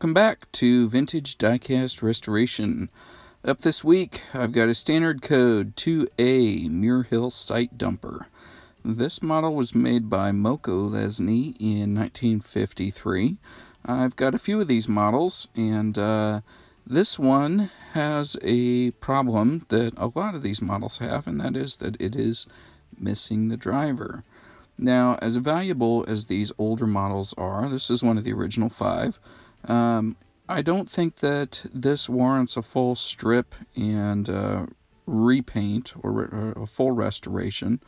Welcome back to Vintage Diecast Restoration. Up this week, I've got a standard code 2A Muir Hill Site Dumper. This model was made by Moko Lesney in 1953. I've got a few of these models, and this one has a problem that a lot of these models have, and that is that it is missing the driver. Now, as valuable as these older models are, this is one of the original 5. I don't think that this warrants a full strip and repaint or a full restoration.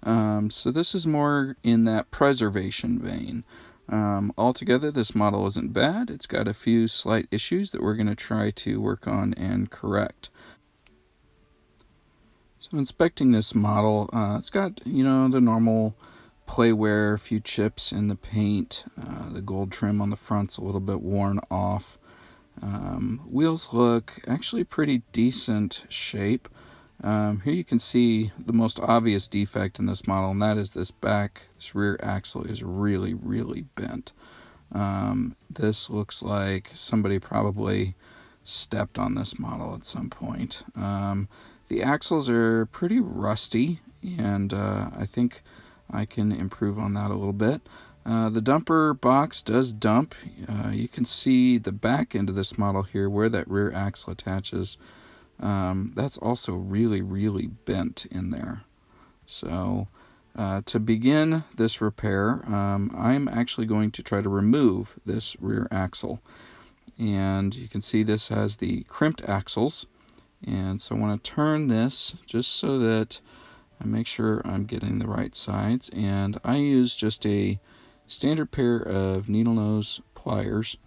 So this is more in that preservation vein. Altogether, this model isn't bad. It's got a few slight issues that we're going to try to work on and correct. So inspecting this model, it's got, the normal play wear, a few chips in the paint, the gold trim on the front's a little bit worn off. Wheels look actually pretty decent shape. Here you can see the most obvious defect in this model, and that is this rear axle is really, really bent. This looks like somebody probably stepped on this model at some point. The axles are pretty rusty, and I think I can improve on that a little bit. The dumper box does dump. You can see the back end of this model here where that rear axle attaches. That's also really, really bent in there. So to begin this repair, I'm actually going to try to remove this rear axle. And you can see this has the crimped axles. And so I want to turn this just so that I make sure I'm getting the right sides, and I use just a standard pair of needle nose pliers,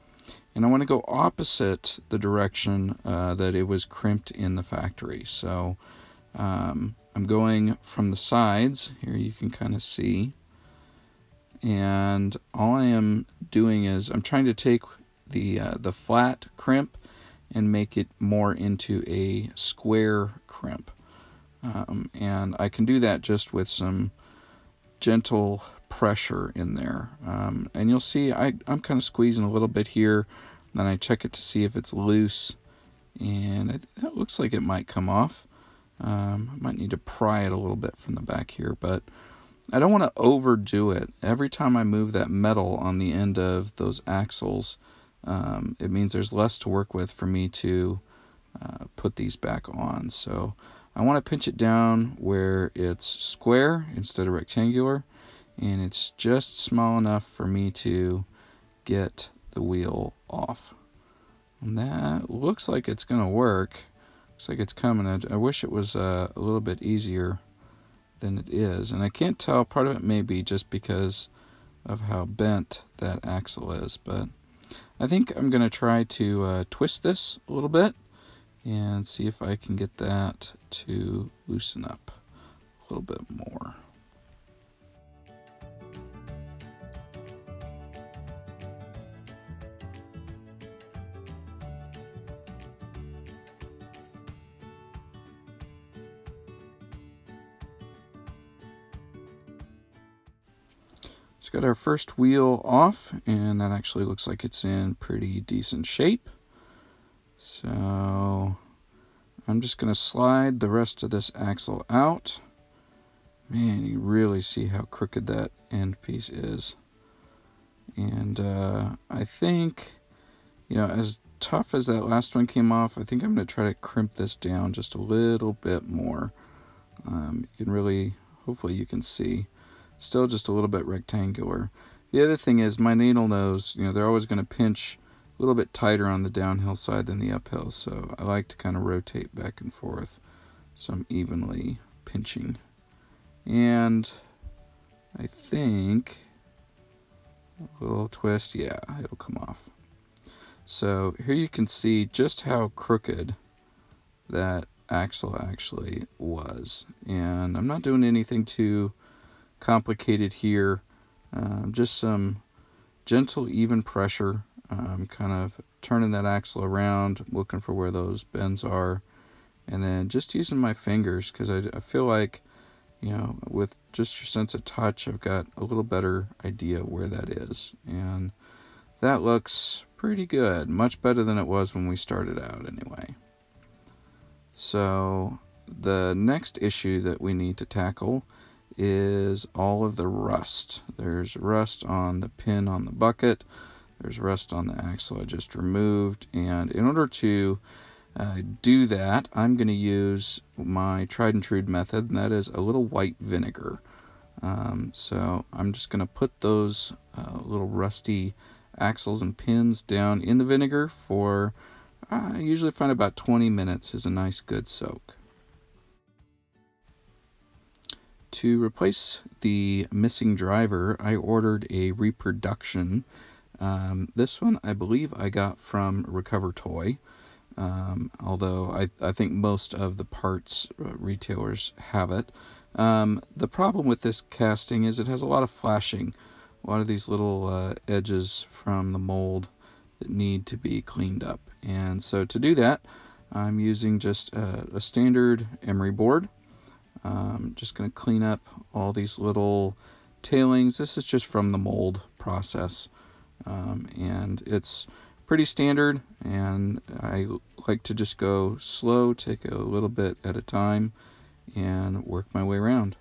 and I want to go opposite the direction that it was crimped in the factory. So I'm going from the sides here, you can kind of see, and all I am doing is I'm trying to take the flat crimp and make it more into a square crimp. And I can do that just with some gentle pressure in there. And you'll see I'm kind of squeezing a little bit here, then I check it to see if it's loose, and it looks like it might come off. I might need to pry it a little bit from the back here, but I don't want to overdo it. Every time I move that metal on the end of those axles, it means there's less to work with for me to put these back on. So I want to pinch it down where it's square instead of rectangular, and it's just small enough for me to get the wheel off. And that looks like it's going to work. Looks like it's coming. I wish it was a little bit easier than it is, and I can't tell. Part of it may be just because of how bent that axle is, but I think I'm going to try to twist this a little bit and see if I can get that to loosen up a little bit more. Just got our first wheel off, and that actually looks like it's in pretty decent shape. So I'm just going to slide the rest of this axle out. Man, you really see how crooked that end piece is. And I think, as tough as that last one came off, I think I'm going to try to crimp this down just a little bit more. You can really, hopefully you can see, still just a little bit rectangular. The other thing is my needle nose, they're always going to pinch a little bit tighter on the downhill side than the uphill, so I like to kind of rotate back and forth so I'm evenly pinching. And I think a little twist, yeah, it'll come off. So here you can see just how crooked that axle actually was, and I'm not doing anything too complicated here, just some gentle even pressure. Kind of turning that axle around, looking for where those bends are, and then just using my fingers, because I feel like, with just your sense of touch, I've got a little better idea where that is. And that looks pretty good. Much better than it was when we started out anyway. So the next issue that we need to tackle is all of the rust. There's rust on the pin on the bucket. There's rust on the axle I just removed. And in order to do that, I'm going to use my tried and true method, and that is a little white vinegar. So I'm just going to put those little rusty axles and pins down in the vinegar for, I usually find about 20 minutes is a nice good soak. To replace the missing driver, I ordered a reproduction. This one I believe I got from Recover Toy, although I think most of the parts retailers have it. The problem with this casting is it has a lot of flashing, a lot of these little edges from the mold that need to be cleaned up. And so to do that, I'm using just a standard emery board. Just going to clean up all these little tailings. This is just from the mold process, and it's pretty standard, and I like to just go slow, take a little bit at a time, and work my way around.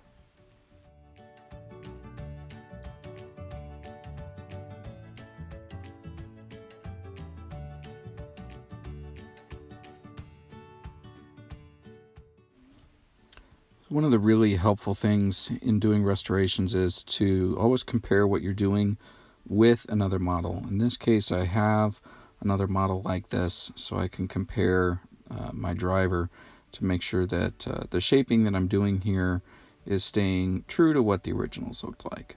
One of the really helpful things in doing restorations is to always compare what you're doing with another model. In this case, I have another model like this, so I can compare my driver to make sure that the shaping that I'm doing here is staying true to what the originals looked like.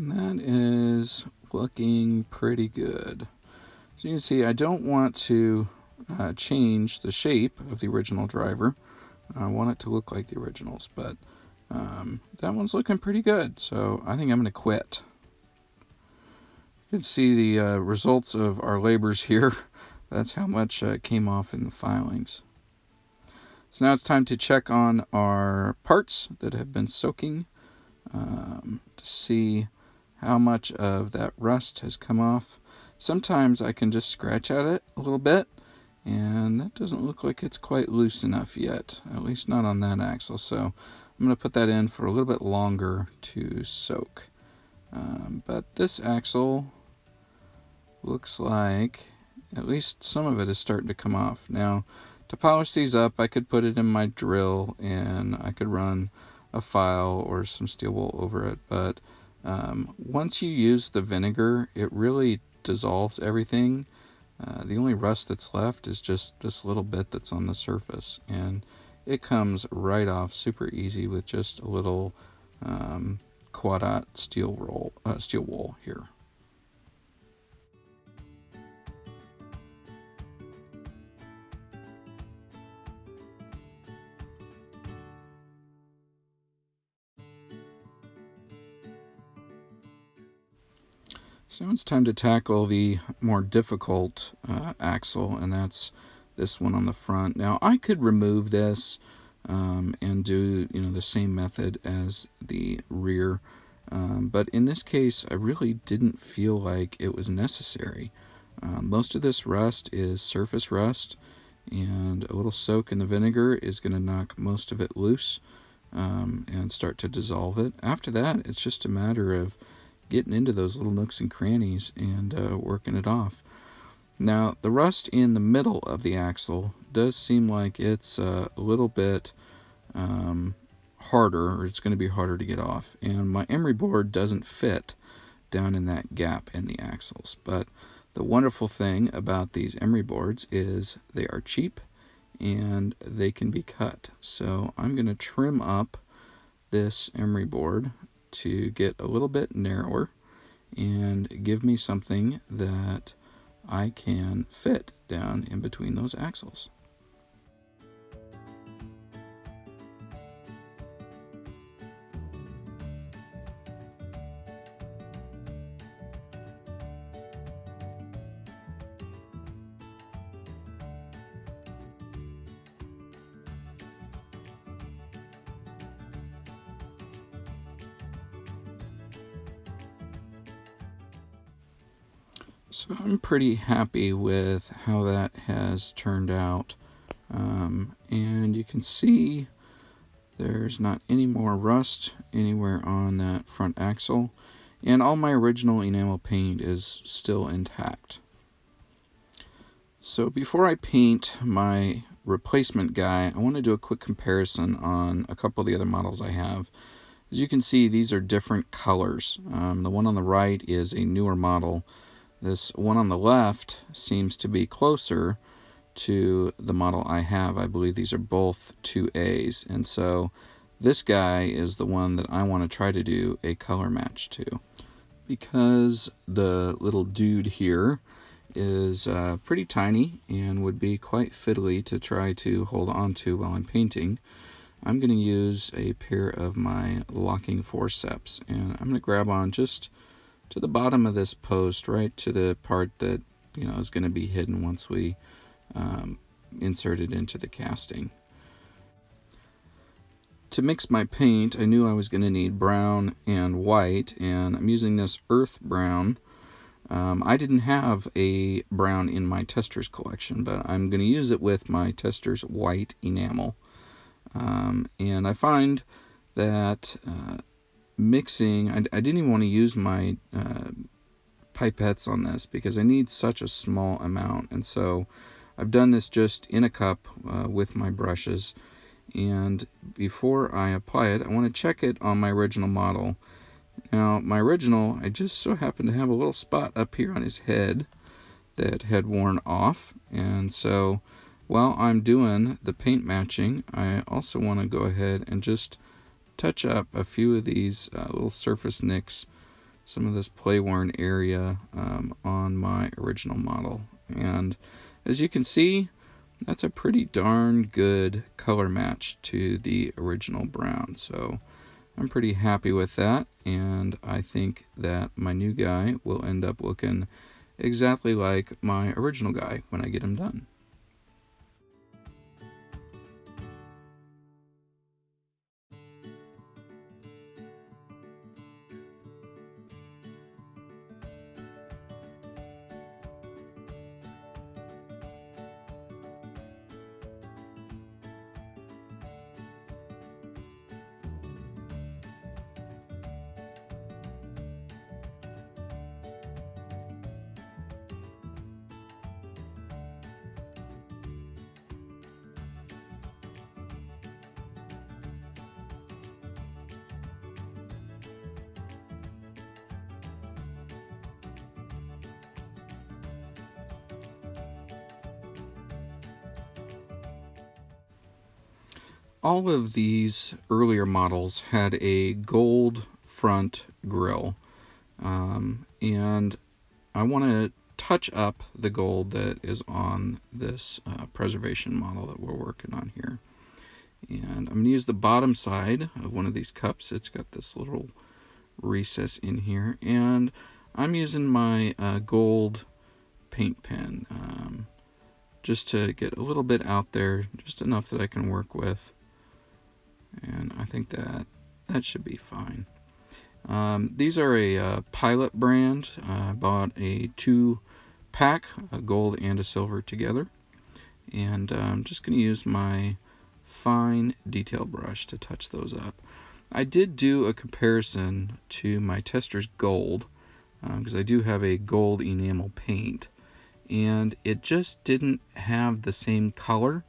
And that is looking pretty good. So you can see I don't want to change the shape of the original driver. I want it to look like the originals, but that one's looking pretty good, so I think I'm going to quit. You can see the results of our labors here. That's how much came off in the filings. So now it's time to check on our parts that have been soaking to see how much of that rust has come off. Sometimes I can just scratch at it a little bit, and that doesn't look like it's quite loose enough yet, at least not on that axle. So I'm going to put that in for a little bit longer to soak. But this axle looks like at least some of it is starting to come off. Now, to polish these up, I could put it in my drill and I could run a file or some steel wool over it, but once you use the vinegar, it really dissolves everything. The only rust that's left is just this little bit that's on the surface, and it comes right off super easy with just a little quad-aught steel wool here. So now it's time to tackle the more difficult axle, and that's this one on the front. Now I could remove this and do the same method as the rear, but in this case I really didn't feel like it was necessary. Most of this rust is surface rust, and a little soak in the vinegar is going to knock most of it loose and start to dissolve it. After that, it's just a matter of getting into those little nooks and crannies and working it off. Now, the rust in the middle of the axle does seem like it's a little bit harder, or it's going to be harder to get off. And my emery board doesn't fit down in that gap in the axles. But the wonderful thing about these emery boards is they are cheap and they can be cut. So I'm going to trim up this emery board to get a little bit narrower and give me something that I can fit down in between those axles. So I'm pretty happy with how that has turned out. And you can see there's not any more rust anywhere on that front axle. And all my original enamel paint is still intact. So before I paint my replacement guy, I want to do a quick comparison on a couple of the other models I have. As you can see, these are different colors. The one on the right is a newer model. This one on the left seems to be closer to the model I have. I believe these are both 2As, and so this guy is the one that I want to try to do a color match to. Because the little dude here is pretty tiny and would be quite fiddly to try to hold on to while I'm painting, I'm going to use a pair of my locking forceps, and I'm going to grab on just to the bottom of this post, right to the part that is going to be hidden once we insert it into the casting. To mix my paint, I knew I was going to need brown and white, and I'm using this earth brown. I didn't have a brown in my Testors collection, but I'm going to use it with my Testors white enamel. And I find that mixing, I didn't even want to use my pipettes on this because I need such a small amount, and so I've done this just in a cup with my brushes. And before I apply it, I want to check it on my original model. Now, my original, I just so happened to have a little spot up here on his head that had worn off, and so while I'm doing the paint matching, I also want to go ahead and just touch up a few of these little surface nicks, some of this play-worn area on my original model. And as you can see, that's a pretty darn good color match to the original brown. So I'm pretty happy with that, and I think that my new guy will end up looking exactly like my original guy when I get him done. All of these earlier models had a gold front grille, and I want to touch up the gold that is on this preservation model that we're working on here. And I'm going to use the bottom side of one of these cups. It's got this little recess in here, and I'm using my gold paint pen just to get a little bit out there, just enough that I can work with. And I think that should be fine. These are a Pilot brand. I bought a 2-pack, a gold and a silver together. And I'm just going to use my fine detail brush to touch those up. I did do a comparison to my Testors gold, because I do have a gold enamel paint. And it just didn't have the same color,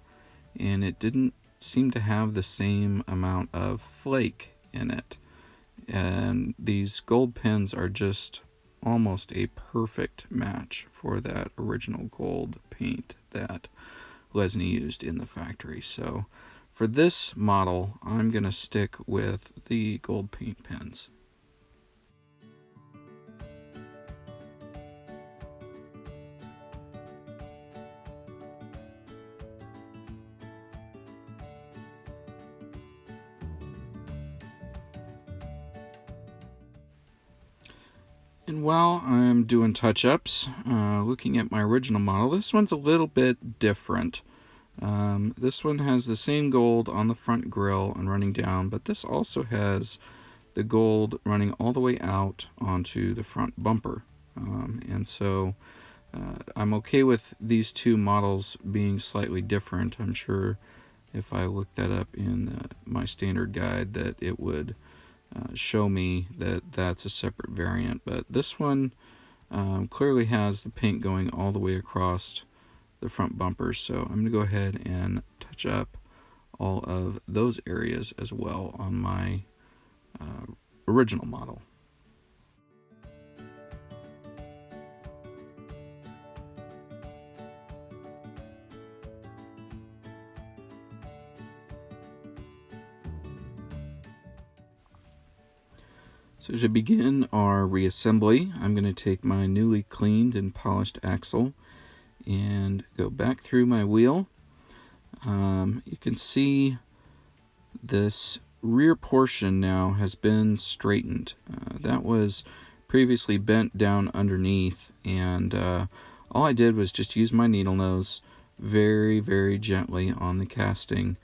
and it didn't seem to have the same amount of flake in it. And these gold pens are just almost a perfect match for that original gold paint that Lesney used in the factory. So for this model, I'm going to stick with the gold paint pens. And while I'm doing touch-ups, looking at my original model, this one's a little bit different. This one has the same gold on the front grille and running down, but this also has the gold running all the way out onto the front bumper. And so I'm okay with these two models being slightly different. I'm sure if I looked that up in my standard guide that it would show me that that's a separate variant. But this one clearly has the paint going all the way across the front bumpers, so I'm going to go ahead and touch up all of those areas as well on my original model. So to begin our reassembly, I'm going to take my newly cleaned and polished axle and go back through my wheel. You can see this rear portion now has been straightened. That was previously bent down underneath, and all I did was just use my needle nose very, very gently on the casting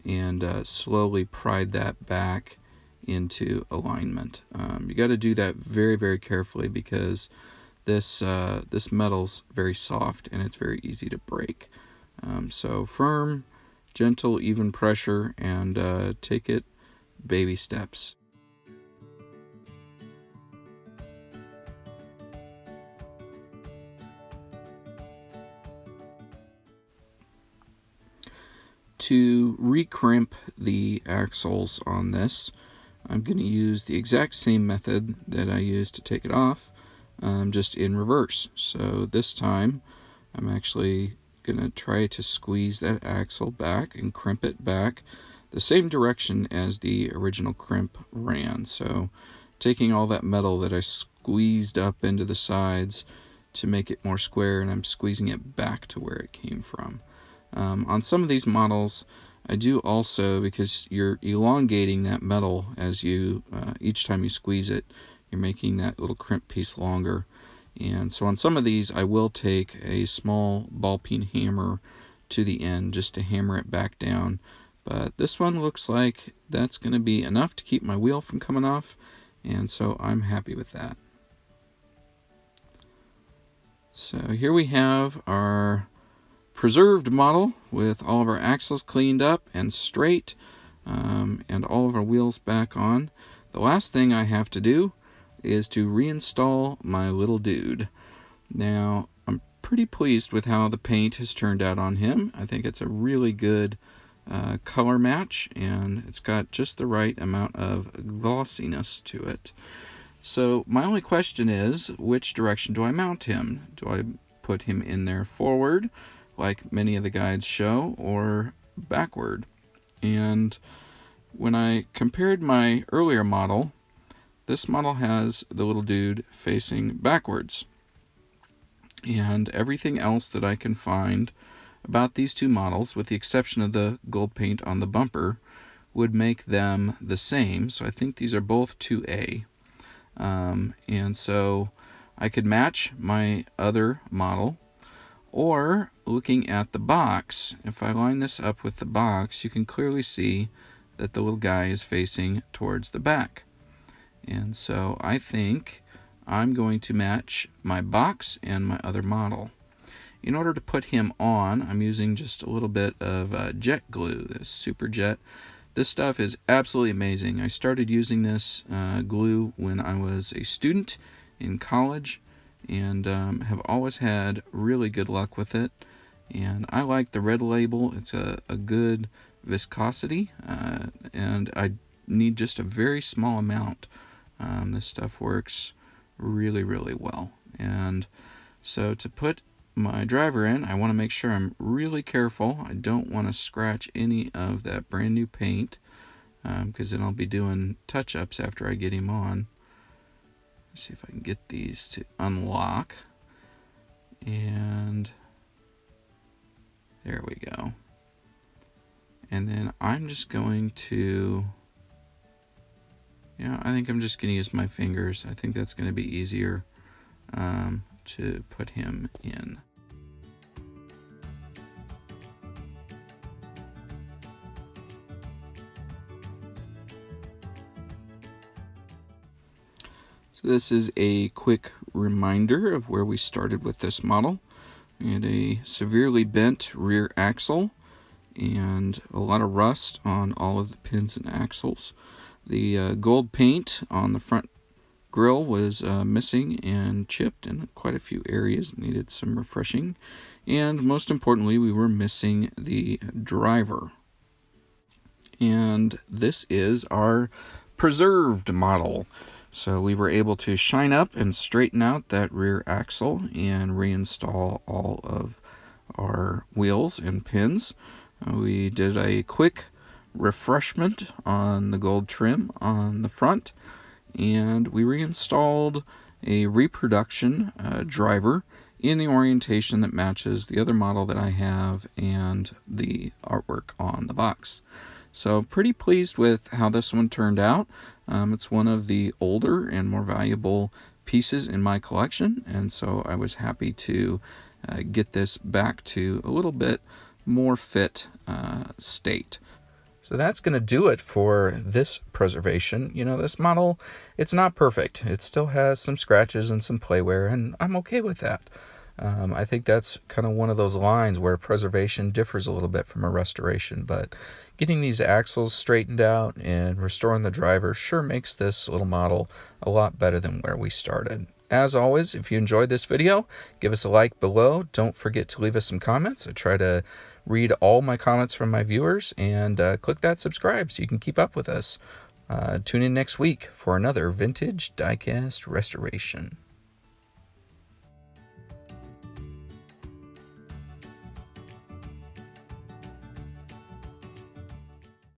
and slowly pried that back into alignment. You got to do that very, very carefully because this metal's very soft and it's very easy to break. So firm, gentle, even pressure, and take it baby steps. To recrimp the axles on this, I'm going to use the exact same method that I used to take it off, just in reverse. So this time I'm actually going to try to squeeze that axle back and crimp it back the same direction as the original crimp ran. So taking all that metal that I squeezed up into the sides to make it more square, and I'm squeezing it back to where it came from. On some of these models, I do also, because you're elongating that metal as you, each time you squeeze it, you're making that little crimp piece longer. And so on some of these, I will take a small ball peen hammer to the end just to hammer it back down. But this one looks like that's going to be enough to keep my wheel from coming off, and so I'm happy with that. So here we have our preserved model with all of our axles cleaned up and straight, and all of our wheels back on. The last thing I have to do is to reinstall my little dude. Now, I'm pretty pleased with how the paint has turned out on him. I think it's a really good color match, and it's got just the right amount of glossiness to it. So my only question is, which direction do I mount him? Do I put him in there forward, like many of the guides show, or backward? And when I compared my earlier model, this model has the little dude facing backwards. And everything else that I can find about these two models, with the exception of the gold paint on the bumper, would make them the same. So I think these are both 2A. And so I could match my other model, or looking at the box, if I line this up with the box, you can clearly see that the little guy is facing towards the back. And so I think I'm going to match my box and my other model. In order to put him on, I'm using just a little bit of jet glue, this Super Jet. This stuff is absolutely amazing. I started using this glue when I was a student in college, and have always had really good luck with it. And I like the red label. It's a good viscosity, and I need just a very small amount. This stuff works really, really well. And so to put my driver in, I want to make sure I'm really careful. I don't want to scratch any of that brand new paint, because then I'll be doing touch-ups after I get him on. Let's see if I can get these to unlock. And there we go. And then I'm just going to, I think I'm just going to use my fingers. I think that's going to be easier to put him in. So this is a quick reminder of where we started with this model. We had a severely bent rear axle and a lot of rust on all of the pins and axles. The gold paint on the front grille was missing and chipped in quite a few areas, needed some refreshing. And most importantly, we were missing the driver. And this is our preserved model. So we were able to shine up and straighten out that rear axle and reinstall all of our wheels and pins. We did a quick refreshment on the gold trim on the front, and we reinstalled a reproduction driver in the orientation that matches the other model that I have and the artwork on the box. So pretty pleased with how this one turned out. It's one of the older and more valuable pieces in my collection, and so I was happy to get this back to a little bit more fit state. So that's going to do it for this preservation. You know, this model, it's not perfect. It still has some scratches and some play wear, and I'm okay with that. I think that's kind of one of those lines where preservation differs a little bit from a restoration, but getting these axles straightened out and restoring the driver sure makes this little model a lot better than where we started. As always, if you enjoyed this video, give us a like below. Don't forget to leave us some comments. I try to read all my comments from my viewers, and click that subscribe so you can keep up with us. Tune in next week for another vintage diecast restoration.